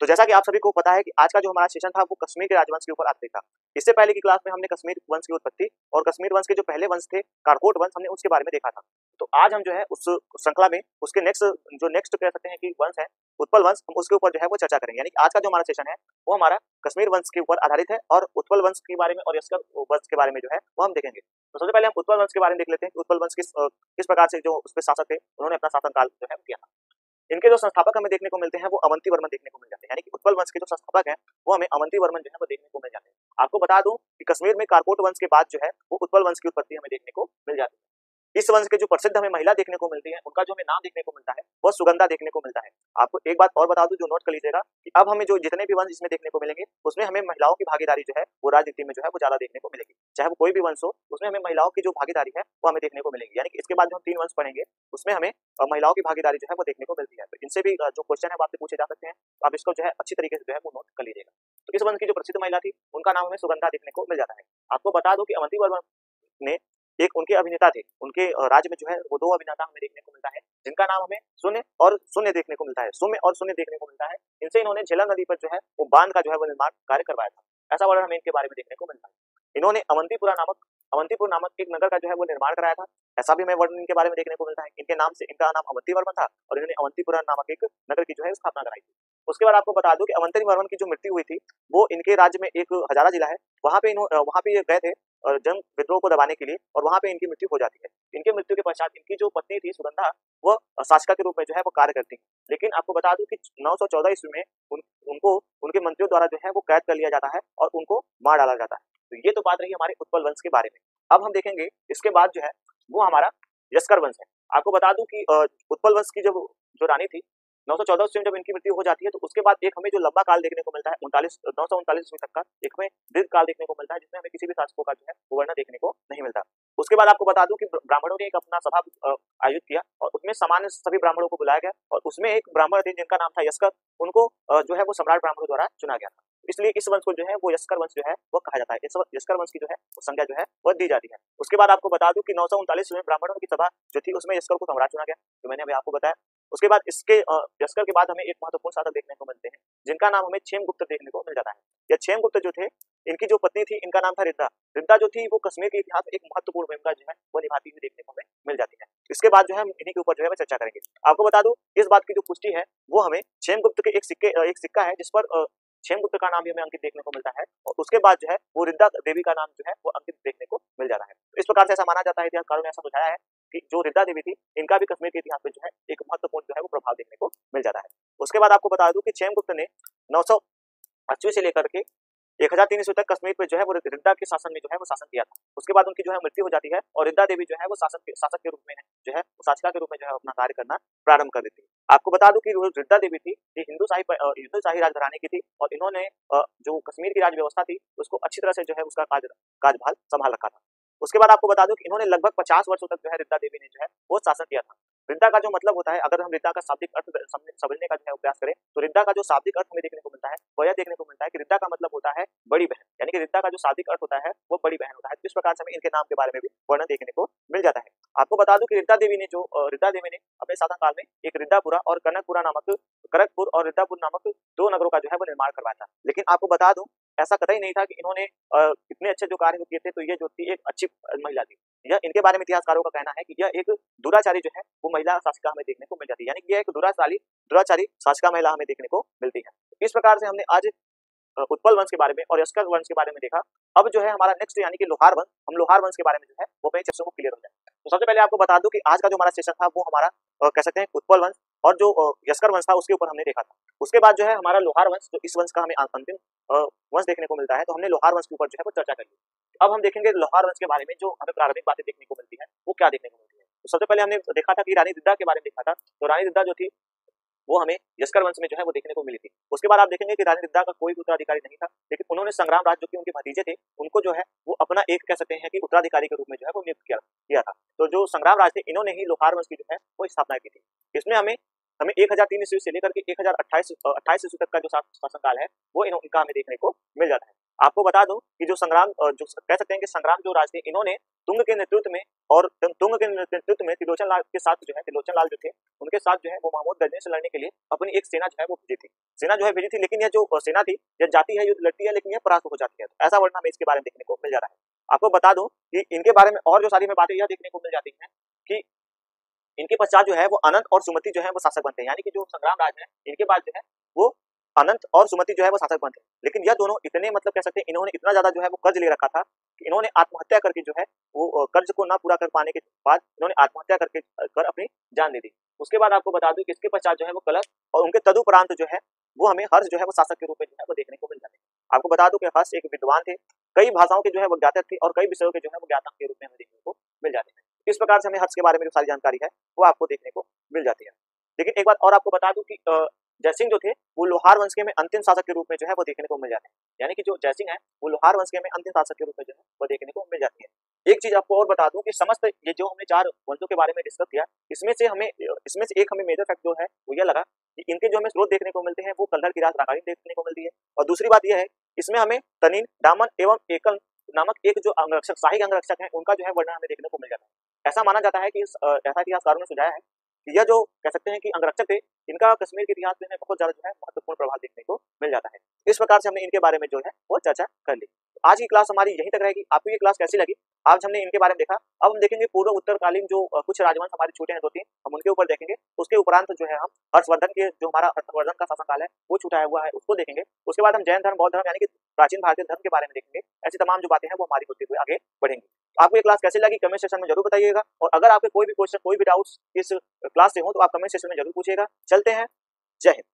तो जैसा कि आप सभी को पता है कि आज का जो हमारा सेशन था वो कश्मीर के राजवंश के ऊपर आधारित था। इससे पहले की क्लास में हमने कश्मीर वंश की उत्पत्ति और कश्मीर वंश के जो पहले वंश थे कारकोट वंश, हमने उसके बारे में देखा था। तो आज हम जो है उस श्रृंखला में उसके नेक्स्ट कह सकते हैं कि वंश है उत्पल वंश, हम उसके ऊपर जो है वो चर्चा करेंगे। यानी कि आज का जो हमारा सेशन है वो हमारा कश्मीर वंश के ऊपर आधारित है और उत्पल वंश के बारे में और यस्कर वंश के बारे में जो है वो हम देखेंगे। तो सबसे पहले हम उत्पल वंश के बारे में देख लेते हैं कि उत्पल वंश किस प्रकार से जो उसके शासक थे उन्होंने अपना शासनकाल जो है किया था। इनके जो संस्थापक हमें देखने को मिलते हैं वो अवंती वर्मन देखने को मिल जाते हैं। यानी कि उत्पल वंश के जो संस्थापक हैं वो हमें अवंती वर्मन जो है वो देखने को मिल जाते हैं। आपको बता दूं कि कश्मीर में कारकोट वंश के बाद जो है वो उत्पल वंश की उत्पत्ति हमें देखने को मिल जाती है। इस वंश के जो प्रसिद्ध हमें महिला देखने को मिलती है उनका जो हमें नाम देखने को मिलता है वो सुगंधा देखने को मिलता है। आपको एक बात और बता दूं जो नोट कर लीजिएगा कि अब हमें जो जितने भी वंश इसमें देखने को मिलेंगे उसमें हमें महिलाओं की भागीदारी जो है वो राजनीति में जो है वो ज्यादा देखने को मिलेगी। चाहे वो कोई भी वंश हो उसमें हमें महिलाओं की जो भागीदारी है वो हमें देखने को मिलेगी। यानी कि इसके बाद जो हम 3 वंश पढ़ेंगे उसमें हमें महिलाओं की भागीदारी जो है वो देखने को मिलती है। तो इनसे भी जो क्वेश्चन है वो आपसे पूछे जा सकते हैं, तो आप इसको जो है अच्छी तरीके से जो है वो नोट कर लीजिएगा। तो इस वंश की जो प्रसिद्ध महिला थी उनका नाम हमें सुगंधा देखने को मिल जाता है। आपको बता दो कि अवंती वर्मन ने एक उनके अभिनेता थे, उनके राज्य में जो है वो 2 अभिनेता हमें देखने को मिलता है जिनका नाम हमें शून्य और शून्य देखने को मिलता है, सौम्य और शून्य देखने को मिलता है। इनसे इन्होंने झेलम नदी पर जो है वो बांध का जो है वो निर्माण कार्य करवाया था। ऐसा वर्णन हमें इनके बारे में देखने को मिलता है। इन्होंने अवंतीपुर नामक एक नगर का जो है वो निर्माण कराया था, ऐसा भी हमें वर्णन इनके बारे में देखने को मिलता है। इनके नाम से इनका नाम अवंती वर्मन था और इन्होंने अवंतीपुरा नामक एक नगर की जो है स्थापना कराई थी। उसके बाद आपको बता दूं कि अवंती वर्मन की जो मृत्यु हुई थी वो इनके राज्य में एक हजारा जिला है, वहां पे ये गए थे जंग विद्रोह को दबाने के लिए और वहां पे इनकी मृत्यु हो जाती है। इनके मृत्यु के पश्चात इनकी जो पत्नी थी सुगंधा वो शासिका के रूप में जो है वो कार्य करती है। लेकिन आपको बता दूं कि 914 ईस्वी में उनको उनके मंत्रियों द्वारा जो है वो कैद कर लिया जाता है और उनको मार डाला जाता है। तो ये तो बात रही हमारे उत्पल वंश के बारे में। अब हम देखेंगे इसके बाद जो है वो हमारा यस्कर वंश है। आपको बता दूं कि उत्पल वंश की जो रानी थी 914 ईस्वी में जब इनकी मृत्यु हो जाती है तो उसके बाद एक हमें जो लंबा काल देखने को मिलता है 939 ईस्वी तक का एक हमें दीर्घ काल देखने को मिलता है जिसमें हमें किसी भी शासकों का जो है वो वर्णन देखने को नहीं मिलता। उसके बाद आपको बता दूं कि ब्राह्मणों ने एक अपना सभा आयोजित किया और उसमें सामान्य सभी ब्राह्मणों को बुलाया गया और उसमें एक ब्राह्मण थे जिनका नाम था यस्कर, उनको जो है वो सम्राट ब्राह्मणों द्वारा चुना गया था। इसलिए इस वंश को जो है वो यस्कर वंश जो है वो कहा जाता है। इस यस्कर वंश की जो है वो संज्ञा जो है वो दी जाती है। उसके बाद आपको बता दूं कि 939 में ब्राह्मणों की सभा जो थी उसमें यस्कर को सम्राट चुना गया, जो मैंने अभी आपको बताया। उसके बाद इसके यस्कर के बाद हमें एक महत्वपूर्ण शासक देखने को मिलते हैं जिनका नाम हमें क्षेमगुप्त देखने को मिल जाता है। यह क्षेमगुप्त जो थे इनकी जो पत्नी थी इनका नाम था रिद्धा। रिद्धा जो थी वो कश्मीर के इतिहास में एक महत्वपूर्ण भूमिका जो है वो निभाती हुई देखने को हमें मिल जाती है। इसके बाद जो है हम इन्हीं के ऊपर जो है चर्चा करेंगे। आपको बता दूं इस बात की जो पुष्टि है वो हमें क्षेमगुप्त के एक सिक्का है जिस पर क्षेमगुप्त का नाम भी हमें अंकित देखने को मिलता है और उसके बाद जो है वो रिद्धा देवी का नाम जो है वो अंकित देखने को मिल जाता है। तो इस प्रकार से ऐसा माना जाता है, इतिहासकारों ने ऐसा सुझाया है कि जो रिद्धा देवी थी इनका भी कश्मीर के इतिहास में जो है एक महत्वपूर्ण जो है वो प्रभाव देखने को मिल जाता है। उसके बाद आपको बता दूं कि क्षेमगुप्त ने 980 से लेकर के 1003 ईस्वी तक कश्मीर पे जो है वो रिद्धा के शासन में जो है वो शासन किया था। उसके बाद उनकी जो है मृत्यु हो जाती है और रिद्धा देवी जो है वो शासक के रूप में जो है शासिका के रूप में जो है अपना कार्य करना प्रारंभ कर देती है। आपको बता दूं कि रिद्धा देवी थी ये हिंदू शाही राजघराने की थी और इन्होंने जो कश्मीर की राज व्यवस्था थी उसको अच्छी तरह से जो है उसका कार्यभार संभाल रखा था। उसके बाद आपको बता दूं कि इन्होंने लगभग 50 वर्षों तक जो है रिद्धा देवी ने जो है वो शासन किया था। रिद्धा का जो मतलब होता है, अगर हम रिद्धा का शाब्दिक अर्थ समझने का जो है प्रयास करें तो रिद्धा का जो शाब्दिक अर्थ हमें देखने को मिलता है वो यह देखने को मिलता है कि रिद्धा का मतलब होता है बड़ी बहन। यानी कि रिद्धा का जो शाब्दिक अर्थ होता है वो बड़ी बहन होता है। इस प्रकार से हमें इनके नाम के बारे में भी वर्णन देखने को मिल जाता है। आपको बता दूं कि रिद्धा देवी ने अपने शासनकाल में एक रिद्धापुरा और कनकपुर और रिद्धापुर नामक 2 नगरों का जो है वो निर्माण करवाया था। लेकिन आपको बता दूं ऐसा कतई नहीं था कि इन्होंने इतने अच्छे जो कार्य किए थे तो ये जो थी एक अच्छी महिला थी। यह इनके बारे में इतिहासकारों का कहना है कि यह एक दुराचारी जो है वो महिला शासिका हमें देखने को मिल जाती है। यानी कि यह एक दुराचारी शासिका महिला हमें देखने को मिलती है। इस प्रकार से हमने आज उत्पल वंश के बारे में और यस्कर वंश के बारे में देखा। अब जो है हमारा नेक्स्ट यानी कि लोहार वंश, हम लोहार वंश के बारे में जो है वो अपने चर्चा को क्लियर हो जाए। तो सबसे पहले आपको बता दूं कि आज का जो हमारा सेशन था वो हमारा कह सकते हैं उत्पल वंश और जो यस्कर वंश था उसके ऊपर हमने देखा था। उसके बाद जो है हमारा लोहार वंश, जो इस वंश का हमें अंतिम वंश देखने को मिलता है, तो हमने लोहार वंश के ऊपर जो है वो चर्चा करी। अब हम देखेंगे लोहार वंश के बारे में जो हमें प्रारंभिक बातें देखने को मिलती है वो क्या देखने को मिलती है। तो सबसे पहले हमने देखा था कि रानी रिद्धा के बारे में देखा था। तो रानी रिद्धा जो थी वो हमें यस्कर वंश में जो है वो देखने को मिली थी। उसके बाद आप देखेंगे कि रानी रिद्धा का कोई भी उत्तराधिकारी नहीं था, लेकिन उन्होंने संग्राम राज जो कि उनके भतीजे थे उनको जो है वो अपना एक कह सकते हैं कि उत्तराधिकारी के रूप में जो है वो नियुक्त किया था। तो जो संग्राम राज थे इन्होंने ही लोहार वंश की जो है वो स्थापना की थी। इसमें हमें 1003 ईस्वी से लेकर के 1028 ईस्वी तक का जो शासनकाल है वो इनका हमें देखने को मिल जाता है। आपको बता दूं कि जो संग्राम जो कह सकते हैं कि संग्राम जो राज थे, इन्होंने तुंग के नेतृत्व में और तुंग के नेतृत्व में त्रिलोचन लाल के साथ जो है, त्रिलोचन लाल जो थे उनके साथ जो है वो महमूद गजनी से लड़ने के लिए अपनी एक सेना जो है वो भेजी थी। सेना जो है भेजी थी, लेकिन यह जो सेना थी यह जाती है, युद्ध लड़ती है, लेकिन यह परास्त हो जाती है। तो ऐसा वर्णन हमें इसके बारे में देखने को मिल जा रहा है। आपको बता दूं कि इनके बारे में और जो सारी में बातें यह देखने को मिल जाती हैं कि इनके पश्चात जो है वो अनंत और सुमति जो है वो शासक बनते हैं, यानी कि जो संग्राम राज है इनके बाद जो है वो अनंत और सुमति जो है वो शासक बनते हैं। लेकिन यह दोनों इतने मतलब कह सकते हैं इन्होंने इतना ज्यादा जो है वो कर्ज ले रखा था कि इन्होंने आत्महत्या करके जो है वो कर्ज को ना पूरा कर पाने के बाद इन्होंने आत्महत्या करके कर अपनी जान दे दी। उसके बाद आपको बता दूं कि इसके पश्चात जो है वो कलश और उनके तदुपरांत जो है वो हमें हर्ष जो है वो शासक के रूप में जो है वो देखने को मिल जाते हैं। आपको बता दूं कि हर्ष एक विद्वान थे, कई भाषाओं के जो है वो ज्ञाता थे और कई विषयों के जो है वो ज्ञाता के रूप में हमें देखने को मिल जाते हैं। इस प्रकार से हमें हर्ष के बारे में जो सारी जानकारी है वो आपको देखने को मिल जाती है। लेकिन एक बात और आपको बता दूं कि जयसिंह जो थे वो लोहार वंश के में अंतिम शासक के रूप में जो है वो देखने को मिल जाते हैं, यानी कि जो जयसिंह है वो लोहार वंश के में अंतिम शासक के रूप में जो है वो देखने को मिल जाती है। एक चीज आपको और बता दूं कि समस्त ये जो हमने 4 वंशों के बारे में डिस्कस किया, इसमें से एक हमें मेजर फैक्ट जो है वो यह लगा कि इनके जो हमें स्रोत देखने को मिलते हैं वो कल्हर की राज रागाड़ी देखने को मिलती है। और दूसरी बात यह है इसमें हमें तनिन, दामन एवं एकल नामक एक जो अंगरक्षक, शाही अंगरक्षक है, उनका जो है वर्णन हमें देखने को मिल जाता है। ऐसा माना जाता है कि ऐसा इतिहासकारों ने सुझाया है कि यह जो कह सकते हैं कि अंगरक्षक थे, इनका कश्मीर के इतिहास में बहुत ज्यादा जो है महत्वपूर्ण प्रभाव देखने को मिल जाता है। इस प्रकार से हमने इनके बारे में जो है वो चर्चा कर ली। आज की क्लास हमारी यहीं तक रहेगी। आपको ये क्लास कैसी लगी? आज हमने इनके बारे में देखा। अब हम देखेंगे पूर्व उत्तरकालीन जो कुछ राजवंश हमारे छूटे हैं 2-3, हम उनके ऊपर देखेंगे। उसके उपरांत जो है हम हर्षवर्धन के जो हमारा हर्षवर्धन का शासनकाल है वो छूटा हुआ है उसको देखेंगे। उसके बाद हम जैन धर्म, बौद्ध धर्म यानी कि प्राचीन भारतीय धर्म के बारे में देखेंगे। ऐसी तमाम जो बातें हैं वो हमारी होते हुए आगे बढ़ेंगी। आपको ये क्लास कैसी लगी कमेंट सेक्शन में जरूर बताइएगा, और अगर आपके कोई भी क्वेश्चन, कोई भी डाउट्स इस क्लास से हो तो आप कमेंट सेक्शन में जरूर पूछिएगा। चलते हैं, जय हिंद।